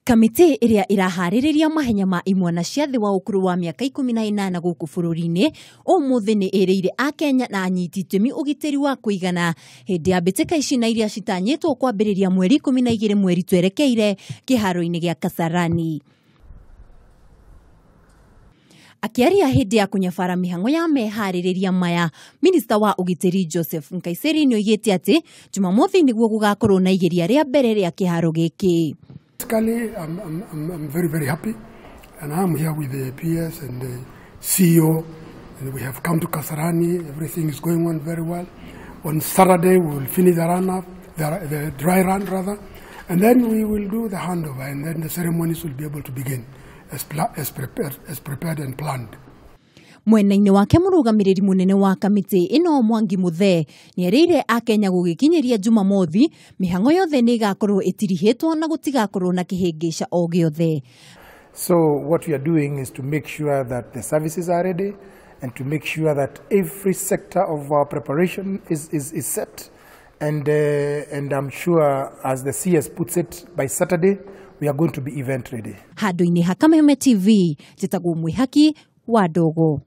Kamete iria irahaririria mahenya ma imwana cia thi wa ukuru wa miaka 18 guku bururi-ini umuthi ni iriire a Kenya na anyiti itemi ugitiri wa kuigana hindi ya mbitika ici na iria citanyitwo kwambiriria mweri 12 mweri twerekeire kiharo-ini gia Kasarani. Akiaria hindi ya kunyafara mihango ya Mehariria maya, Minister wa ugitiri Joseph Nkaisery ni oigite ati Jumamothi niguo gugakorwo na igeria ria mbere ria kiharo giki. Basically, I'm very happy, and I'm here with the PS and the CEO, and we have come to Kasarani. Everything is going on very well. On Saturday, we will finish the run-up, the dry run rather, and then we will do the handover, and then the ceremonies will be able to begin as prepared and planned. Mwena-ini wake murugamiriri munene wa kamite ino Mwangi Muthia ni erire a Kenya gugikinyeria Jumamothi mihango yothe ni igakorwo itirihetwo na gutigakorwo na kihingisha o giothe. So what we are doing is to make sure that the services are ready and to make sure that every sector of our preparation is set, and I'm sure, as the CS puts it, by Saturday we are going to be event ready. Handu-ini ha Kameme TV, jitagwo mwihaki wa Dogo.